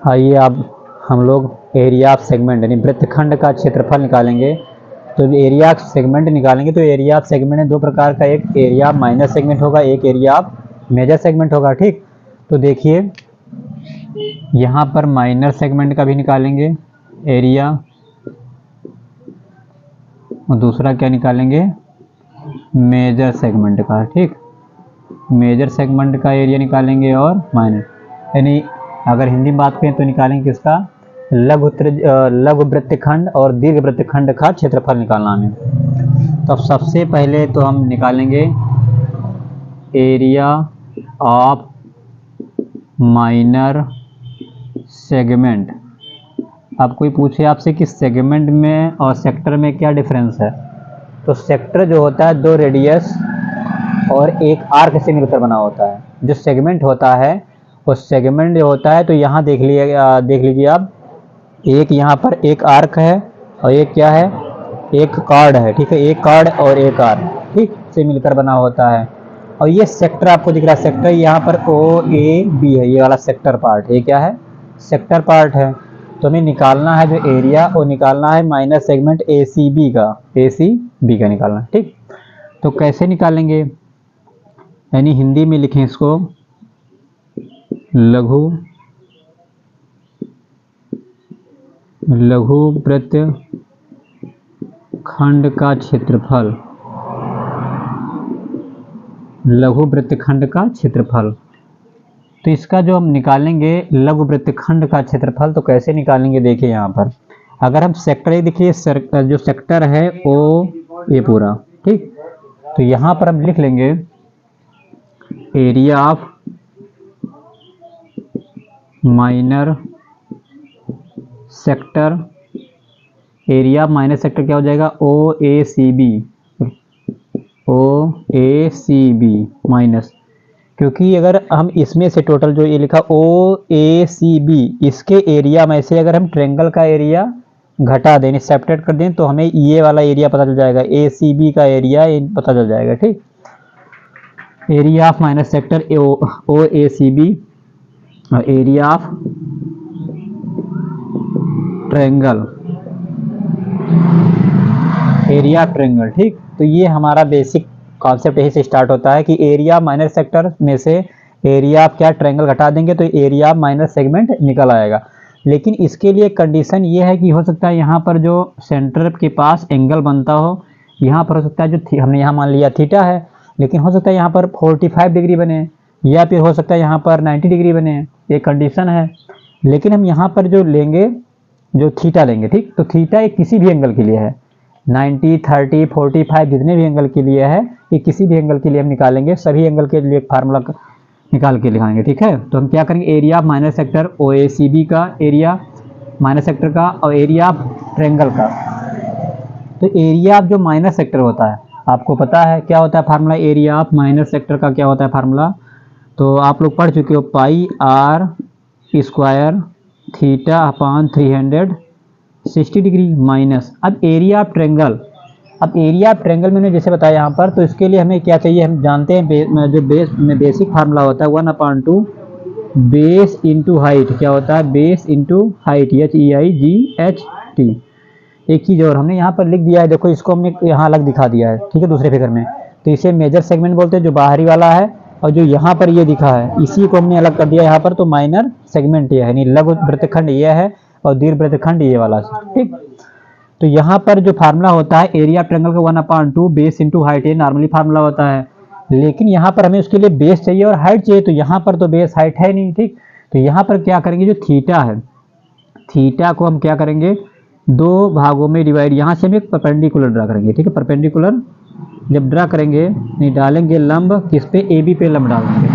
आइए अब हम लोग एरिया ऑफ सेगमेंट यानी वृत्तखंड का क्षेत्रफल निकालेंगे। तो एरिया ऑफ सेगमेंट निकालेंगे तो एरिया ऑफ सेगमेंट है दो प्रकार का, एक एरिया ऑफ माइनर सेगमेंट होगा, एक एरिया ऑफ मेजर सेगमेंट होगा। ठीक, तो देखिए यहाँ पर माइनर सेगमेंट का भी निकालेंगे एरिया, और दूसरा क्या निकालेंगे, मेजर सेगमेंट का। ठीक, मेजर सेगमेंट का एरिया निकालेंगे और माइनर, यानी अगर हिंदी में बात करें तो निकालेंगे किसका, लघु वृत्तखंड और दीर्घ वृत्तखंड का क्षेत्रफल निकालना हमें। तो अब सबसे पहले तो हम निकालेंगे एरिया ऑफ माइनर सेगमेंट। अब कोई पूछे आपसे कि सेगमेंट में और सेक्टर में क्या डिफरेंस है, तो सेक्टर जो होता है दो रेडियस और एक आर्क से मिलकर बना होता है। जो सेगमेंट होता है वो सेगमेंट जो होता है, तो यहाँ देख लीजिए आप, एक यहाँ पर एक आर्क है और एक क्या है, एक कार्ड है। ठीक है, एक कार्ड और एक आर्क ठीक से मिलकर बना होता है। और ये सेक्टर आपको दिख रहा है, सेक्टर यहाँ पर OAB है, ये वाला सेक्टर पार्ट, ये क्या है, सेक्टर पार्ट है। तो हमें निकालना है जो एरिया, वो निकालना है माइनर सेगमेंट ACB का निकालना है। ठीक, तो कैसे निकालेंगे, यानी हिंदी में लिखें इसको, लघु वृत्तखंड का क्षेत्रफल, लघु वृत्तखंड का क्षेत्रफल। तो इसका जो हम निकालेंगे लघु वृत्तखंड का क्षेत्रफल, तो कैसे निकालेंगे, देखिए यहाँ पर अगर हम सेक्टर, देखिए जो सेक्टर है वो ये पूरा, ठीक, तो यहाँ पर हम लिख लेंगे area of minor sector, area of minor sector क्या हो जाएगा, OACB माइनस, क्योंकि अगर हम इसमें से टोटल जो ये लिखा OACB, इसके एरिया में से अगर हम ट्रायंगल का एरिया घटा दें, सेपरेट कर दें, तो हमें ये वाला एरिया पता चल जाएगा, ACB का एरिया पता चल जाएगा। ठीक, area of minor sector OACB और area of triangle, area of triangle. ठीक, तो ये हमारा बेसिक कॉन्सेप्ट यही से स्टार्ट होता है कि एरिया माइनर सेक्टर में से एरिया ऑफ क्या ट्रायंगल घटा देंगे तो एरिया ऑफ माइनर सेगमेंट निकल आएगा। लेकिन इसके लिए कंडीशन ये है कि हो सकता है यहाँ पर जो सेंटर के पास एंगल बनता हो, यहाँ पर हो सकता है जो हमने यहाँ मान लिया थीटा है, लेकिन हो सकता है यहाँ पर 45 डिग्री बने, या फिर हो सकता है यहाँ पर 90 डिग्री बने, ये कंडीशन है। लेकिन हम यहाँ पर जो लेंगे, जो थीटा लेंगे, ठीक, तो थीटा एक किसी भी एंगल के लिए है, 90, 30, 45 जितने भी एंगल के लिए है, ये किसी भी एंगल के लिए हम निकालेंगे, सभी एंगल के लिए फार्मूला निकाल के लिखाएंगे। ठीक है, तो हम क्या करेंगे, area of minor sector OACB का, एरिया माइनर सेक्टर का, और एरिया ऑफ ट्रायंगल का। तो एरिया ऑफ जो माइनर सेक्टर होता है, आपको पता है क्या होता है formula, area of minor sector का क्या होता है फार्मूला, तो आप लोग पढ़ चुके हो, पाई r square theta upon 360 degree minus. अब एरिया ऑफ ट्रायंगल, अब एरिया ऑफ ट्रायंगल मैंने जैसे बताया यहाँ पर, तो इसके लिए हमें क्या चाहिए, हम जानते हैं जो बेसिक फार्मूला होता है 1/2 बेस इंटू हाइट, क्या होता है, बेस इंटू हाइट, HEIGHT। एक चीज़ और हमने यहाँ पर लिख दिया है, देखो इसको हमने यहाँ अलग दिखा दिया है, ठीक है, दूसरे फिगर में, तो इसे मेजर सेगमेंट बोलते हैं जो बाहरी वाला है, और जो यहाँ पर ये दिखा है इसी को हमने अलग कर दिया यहाँ पर, तो माइनर सेगमेंट ये है, यानी लघु वृत्तखंड ये है और दीर्घ वृत्तखंड ये वाला। ठीक, तो यहाँ पर जो फार्मूला होता है एरिया ऑफ ट्रायंगल का 1/2 बेस इंटू हाइट, ये नॉर्मली फार्मूला होता है। लेकिन यहाँ पर हमें उसके लिए बेस चाहिए और हाइट चाहिए, तो यहाँ पर तो बेस हाइट है नहीं। ठीक, तो यहाँ पर क्या करेंगे, जो थीटा है, थीटा को हम क्या करेंगे, दो भागों में डिवाइड, यहाँ से हम एक परपेंडिकुलर ड्रा करेंगे। ठीक है, परपेंडिकुलर जब ड्रा करेंगे, नहीं डालेंगे लंब किस पे, AB पे लंब डालेंगे।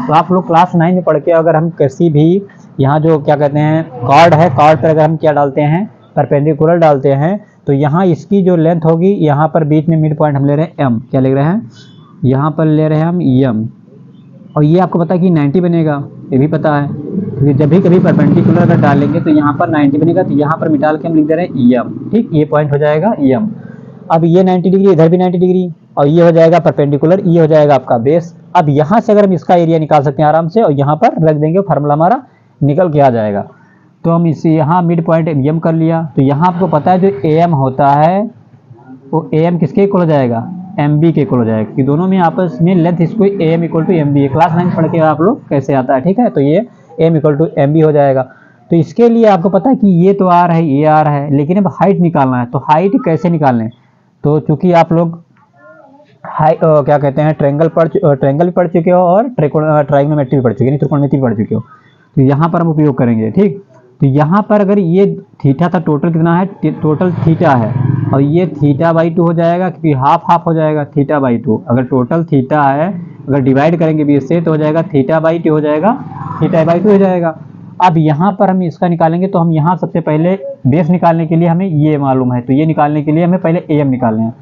तो आप लोग क्लास 9 में पढ़ के, अगर हम किसी भी यहाँ जो क्या कहते हैं कार्ड है, कार्ड पर अगर हम क्या डालते हैं, परपेंडिकुलर डालते हैं, तो यहाँ इसकी जो लेंथ होगी, यहाँ पर बीच में मिड पॉइंट हम ले रहे हैं M, क्या ले रहे हैं, यहाँ पर ले रहे हैं हम M, और ये आपको पता है कि 90 बनेगा, ये भी पता है, क्योंकि जब भी कभी परपेंडिकुलर अगर डालेंगे तो यहाँ पर 90 बनेगा, तो यहाँ पर मिटाल के हम लिख दे रहे हैं M। ठीक, ये पॉइंट हो जाएगा M। अब ये 90 डिग्री, इधर भी 90 डिग्री, और ये हो जाएगा परपेंडिकुलर, ये हो जाएगा आपका बेस। अब यहाँ से अगर हम इसका एरिया निकाल सकते हैं आराम से, और यहाँ पर रख देंगे, फार्मूला हमारा निकल के आ जाएगा। तो हम इसे यहाँ मिड पॉइंट एम कर लिया। तो यहाँ आपको पता है जो एम होता है वो एम किसके इक्वल हो जाएगा, एम बी के इक्वल हो जाएगा, कि दोनों में आपस में लेंथ इसको M equal to M B है। क्लास 9 पढ़ के आप लोग कैसे आता है, ठीक है। तो ये M equal to M B हो जाएगा। तो इसके लिए आपको पता है कि ये तो आर है, ये आर है, लेकिन अब हाइट निकालना है। तो हाइट कैसे निकालने, तो चूंकि आप लोग क्या कहते हैं ट्रायंगल भी पढ़ चुके हो और ट्राइगोनोमेट्री भी पढ़ चुके हो, त्रिकोणमिति भी पढ़ चुके हो। तो यहाँ पर हम उपयोग करेंगे, ठीक। तो यहाँ पर अगर ये थीटा था, टोटल कितना है, टोटल थीटा है, और ये थीटा बाई 2 हो जाएगा, क्योंकि हाफ हाफ हो जाएगा थीटा बाई 2। अगर टोटल थीटा है, अगर डिवाइड करेंगे 20 से, तो हो जाएगा थीटा बाई 2 हो जाएगा, थीटा बाई 2 हो जाएगा। अब यहाँ पर हम इसका निकालेंगे, तो हम यहाँ सबसे पहले बेस निकालने के लिए हमें ये मालूम है, तो ये निकालने के लिए हमें पहले एम निकालने हैं।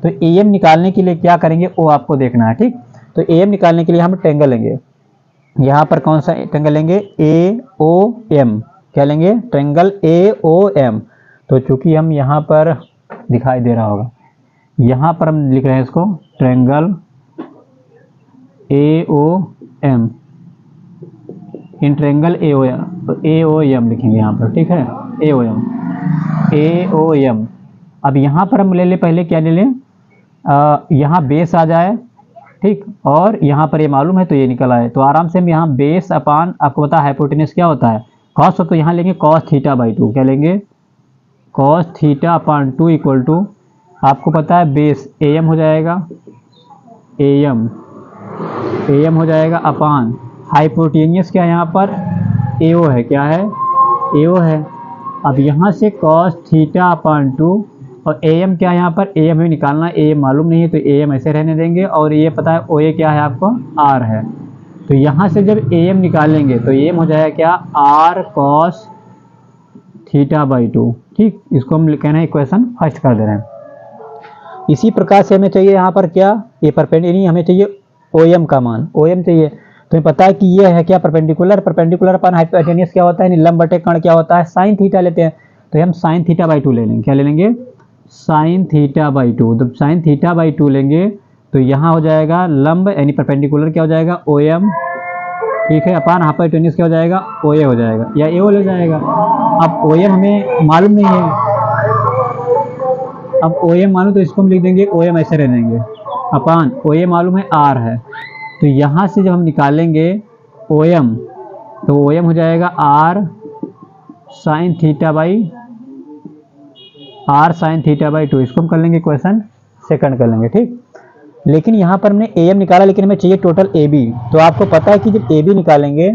तो एम निकालने के लिए क्या करेंगे वो आपको देखना है, ठीक। तो एम निकालने के लिए हम ट्रायंगल लेंगे। यहाँ पर कौन सा ट्रायंगल लेंगे, ए ओ एम। क्या लेंगे, ट्रायंगल ए ओ एम। तो चूंकि हम यहाँ पर दिखाई दे रहा होगा, यहाँ पर हम लिख रहे हैं इसको triangle A O M, in triangle A O M लिखेंगे यहाँ पर, ठीक है, ए ओ एम। अब यहाँ पर हम ले ले पहले क्या ले लें, यहाँ बेस आ जाए, ठीक, और यहाँ पर ये मालूम है तो ये निकल आए। तो आराम से हम यहाँ बेस अपान, आपको पता है हाइपोटेन्यूज क्या होता है, कॉस। तो यहाँ लेंगे कॉस थीटा बाई 2। क्या लेंगे, cos theta upon 2 equal to, आपको पता है बेस एम हो जाएगा, एम हो जाएगा अपान हाइपोटेन्यूज क्या है यहाँ पर एओ है, क्या है, एओ है। अब यहाँ से कॉस थीटा अपान 2 और एम क्या है यहाँ पर, एम हमें निकालना है, एम मालूम नहीं है तो एम ऐसे रहने देंगे, और ये पता है ओ ए क्या है आपको, आर है। तो यहाँ से जब एम निकालेंगे तो एम हो जाएगा क्या, आर कॉस थीटा बाई 2, ठीक। इसको हम कहना है इक्वेशन फर्स्ट कर दे रहे हैं। इसी प्रकार से हमें चाहिए यहाँ पर क्या, ये परपेंडिकुलर, हमें चाहिए ओ एम का मान, ओ एम चाहिए। तो हमें पता है कि ये है क्या, परपेंडिकुलर अपन हाइपोटेन्यूज क्या होता है, लंब बटे कर्ण क्या होता है, साइन थीटा लेते हैं। तो हम साइन थीटा बाई 2 ले लेंगे। क्या ले लेंगे, साइन थीटा बाई 2। जब साइन थीटा बाई 2 लेंगे तो यहाँ हो जाएगा लंब यानी परपेंडिकुलर क्या हो जाएगा, ओ एम, ठीक है, अपान हाइपोटेन्यूज क्या हो जाएगा, ओ ए हो जाएगा या ए हो जाएगा। अब ओ एम हमें मालूम नहीं है, अब ओ एम मालूम तो इसको हम लिख देंगे ओ एम ऐसे रह देंगे, अपान ओ ए मालूम है आर है। तो यहाँ से जब हम निकालेंगे ओ एम, तो ओ एम हो जाएगा आर साइन थीटा बाई 2। इसको हम कर लेंगे क्वेश्चन सेकंड कर लेंगे, ठीक। लेकिन यहाँ पर हमने ए एम निकाला, लेकिन हमें चाहिए टोटल ए बी। तो आपको पता है कि जब ए बी निकालेंगे,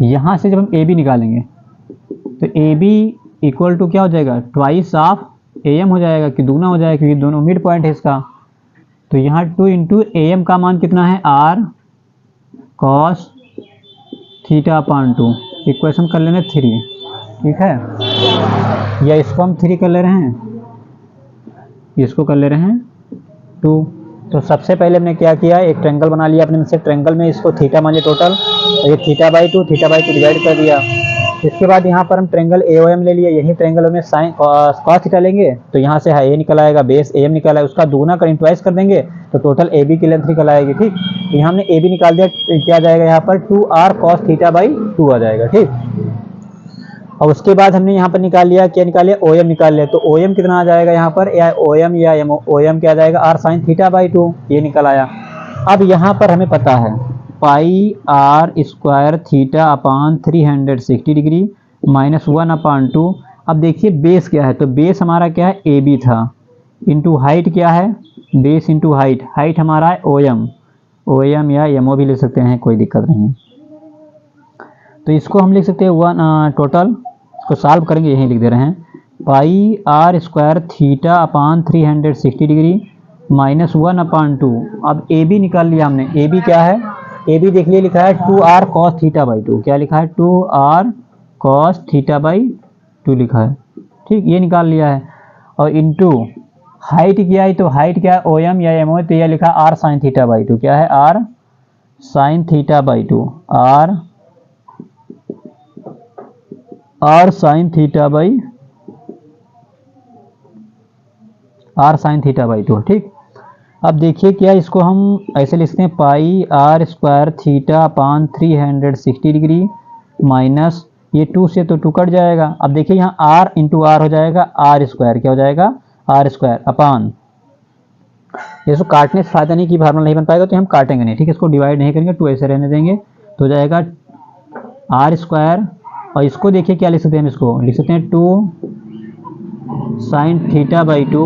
यहाँ से जब हम ए बी निकालेंगे तो ए बी इक्वल टू क्या हो जाएगा, ट्वाइस ऑफ ए एम हो जाएगा, कि दुगना हो जाएगा, क्योंकि दोनों मिड पॉइंट है इसका। तो यहाँ 2 इंटू ए एम का मान कितना है, R cos theta upon 2। Equation कर लेना 3, ठीक है, या इसको हम 3 कर ले रहे हैं, इसको कर ले रहे हैं 2। तो सबसे पहले हमने क्या किया, एक ट्रायंगल बना लिया अपने से, ट्रायंगल में इसको थीटा मान लिया टोटल, ये थीटा बाई 2 डिवाइड कर दिया। इसके बाद यहाँ पर हम ट्रायंगल ए ओ एम ले लिया, यही ट्रायंगल में साइन कॉस थीटा लेंगे, तो यहाँ से ए निकल आएगा, बेस ए एम निकल आएगा, उसका दुगना कर ट्वाइस कर देंगे तो टोटल ए बी की लेंथ निकल आएगी, ठीक। तो यहाँ हमने ए बी निकाल दिया, क्या जाएगा यहाँ पर 2r कॉस थीटा बाई 2 आ जाएगा, ठीक। और उसके बाद हमने यहाँ पर निकाल लिया, क्या निकाल लिया, ओ एम निकाल लिया। तो ओ एम कितना आ जाएगा यहाँ पर, या ओ एम या एम, ओ एम क्या आ जाएगा, आर साइन थीटा बाई 2, ये निकल आया। अब यहाँ पर हमें पता है pi r square theta upon 360 degree minus 1 upon 2। अब देखिए बेस क्या है, तो बेस हमारा क्या है, ए बी था, इंटू हाइट क्या है, बेस इंटू हाइट, हाइट हमारा है ओ एम या एम ओ भी ले सकते हैं, कोई दिक्कत नहीं। तो इसको हम लिख सकते हैं 1 टोटल, इसको सॉल्व करेंगे, यही लिख दे रहे हैं, pi r square theta upon 360 degree minus 1 upon 2। अब ए बी निकाल लिया हमने, ए बी क्या है, ए बी देख लिए लिखा है 2r कॉस थीटा बाई 2, क्या लिखा है 2r कॉस थीटा बाई 2 लिखा है, ठीक, ये निकाल लिया है। और इंटू हाइट किया है, तो हाइट क्या है ओ एम या एम ओ, तो यह लिखा है आर साइन थीटा बाई 2, क्या है R sine theta by 2, R sine theta by 2, ठीक। अब देखिए क्या, इसको हम ऐसे लिखते हैं pi r square theta upon 360 degree minus, ये 2 से तो 2 कट जाएगा। अब देखिए यहाँ r इंटू आर हो जाएगा आर स्क्वायर, क्या हो जाएगा आर स्क्वायर अपान, इसको काटने से फायदा नहीं कि फार्मूला नहीं बन पाएगा तो हम काटेंगे नहीं, ठीक है, इसको डिवाइड नहीं करेंगे, 2 ऐसे रहने देंगे तो हो जाएगा आर स्क्वायर। और इसको देखिए क्या लिख सकते हैं हम, इसको लिख सकते हैं 2 sine theta by 2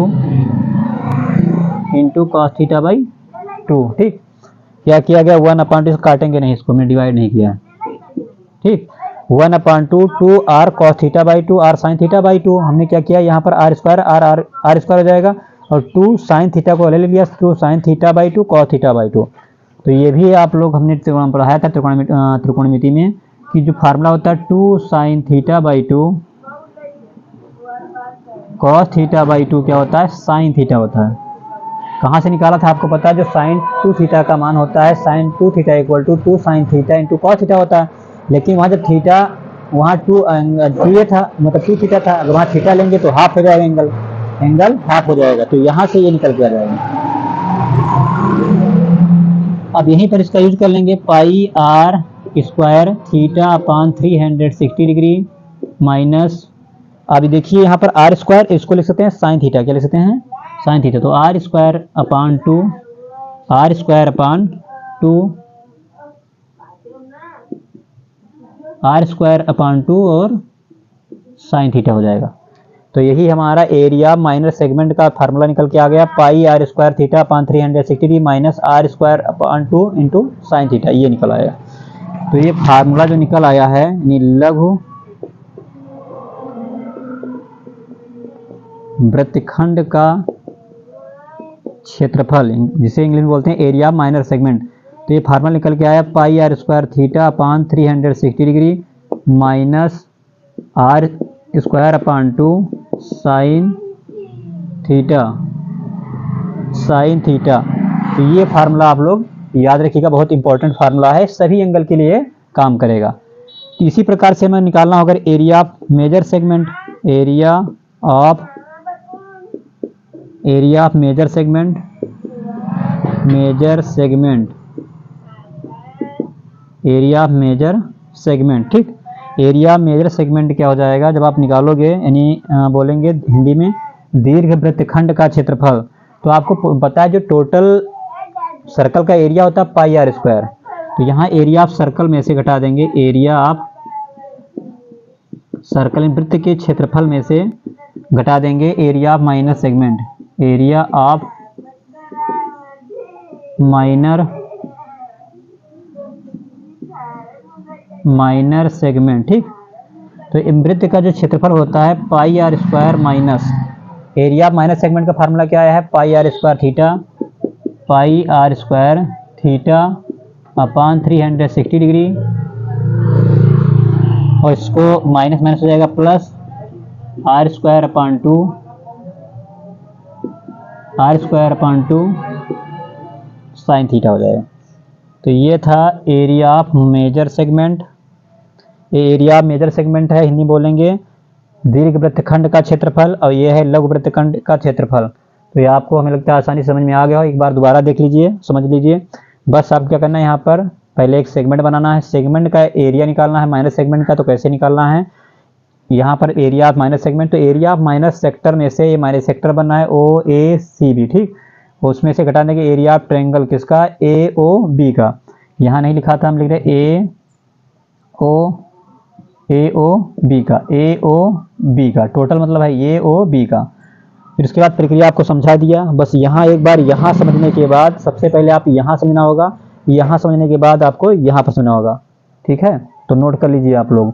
into cos theta by 2। ठीक, क्या किया गया 1/2, काटेंगे नहीं, इसको हमने डिवाइड नहीं किया। ठीक, 1/2 2 R cos theta by 2 R sine theta by 2। हमने क्या किया यहाँ पर आर स्क्वायर आर स्क्वायर हो जाएगा और 2 साइन थीटा को ले लिया, 2 sine theta by 2 cos theta by 2। तो ये भी आप लोग हमने पढ़ाया था त्रिकोणमिति में कि जो फार्मूला होता है 2 sine theta by 2 cos theta by 2 क्या होता है साइन थीटा होता है। कहाँ से निकाला था आपको पता है, जो साइन 2 थीटा का मान होता है sine 2 theta equal to 2 sine theta into cos theta होता है। लेकिन वहाँ जब थीटा वहाँ 2 था, मतलब 2 थीटा था, अगर वहाँ थीटा लेंगे तो हाफ हो जाएगा, एंगल हाफ हो जाएगा, तो यहाँ से ये निकल के आ जाएगा। अब यहीं पर इसका यूज कर लेंगे, pi r square theta upon 360 degree minus, अभी देखिए यहाँ पर आर स्क्वायर, इसको लिख सकते हैं साइन थीटा, क्या लिख सकते हैं साइन थीटा, तो r square upon 2 r square upon 2 r square upon 2 और साइन थीटा हो जाएगा। तो यही हमारा एरिया माइनर सेगमेंट का फार्मूला निकल के आ गया, pi r square theta upon 360 degree minus r square upon 2 into sine theta, ये निकल आया। तो ये फार्मूला जो निकल आया है लघु वृत्तखंड का क्षेत्रफल, जिसे इंग्लिश में बोलते हैं एरिया माइनर सेगमेंट, तो ये फार्मूला निकल के आया pi r square theta upon 360 degree minus r square upon 2 sine theta. तो ये फार्मूला आप लोग याद रखिएगा, बहुत इंपॉर्टेंट फार्मूला है, सभी एंगल के लिए काम करेगा। तो इसी प्रकार से हमें निकालना होगा area of major segment, area of major segment. ठीक, एरिया मेजर सेगमेंट क्या हो जाएगा जब आप निकालोगे, यानी बोलेंगे हिंदी में दीर्घ वृत्तखंड का क्षेत्रफल। तो आपको पता है जो टोटल सर्कल का एरिया होता है पाई आर स्क्वायर, तो यहाँ एरिया ऑफ सर्कल में से घटा देंगे, एरिया ऑफ सर्कल वृत्त के क्षेत्रफल में से घटा देंगे area of minor segment, area of minor segment. ठीक, तो वृत्त का जो क्षेत्रफल होता है pi r square minus area of minor segment का फार्मूला क्या आया है pi r square theta upon 360 degree, और इसको माइनस माइनस हो जाएगा plus r square upon 2 sine theta हो जाएगा। तो ये था area of major segment. Area major segment है, हिंदी बोलेंगे दीर्घ वृत्तखंड का क्षेत्रफल, और ये है लघु वृत्तखंड का क्षेत्रफल। तो ये आपको हमें लगता है आसानी समझ में आ गया हो, एक बार दोबारा देख लीजिए, समझ लीजिए। बस आप क्या करना है, यहाँ पर पहले एक सेगमेंट बनाना है, सेगमेंट का एरिया निकालना है माइनस सेगमेंट का, तो कैसे निकालना है, यहाँ पर एरिया ऑफ माइनस सेगमेंट, तो एरिया ऑफ माइनस सेक्टर में से ये माइनस सेक्टर बनना है OACB। ठीक, उसमें से घटा देंगे एरिया ऑफ ट्रायंगल किसका AOB का, यहाँ नहीं लिखा था, हम लिख रहे AOB का, टोटल मतलब है AOB का। फिर उसके बाद प्रक्रिया आपको समझा दिया, बस यहाँ एक बार यहाँ समझने के बाद, सबसे पहले आप यहाँ समझना होगा, यहाँ समझने के बाद आपको यहाँ पर समझना होगा। ठीक है, तो नोट कर लीजिए आप लोग,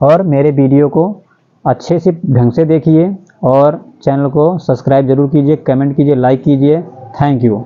और मेरे वीडियो को अच्छे से ढंग से देखिए और चैनल को सब्सक्राइब जरूर कीजिए, कमेंट कीजिए, लाइक कीजिए। Thank you.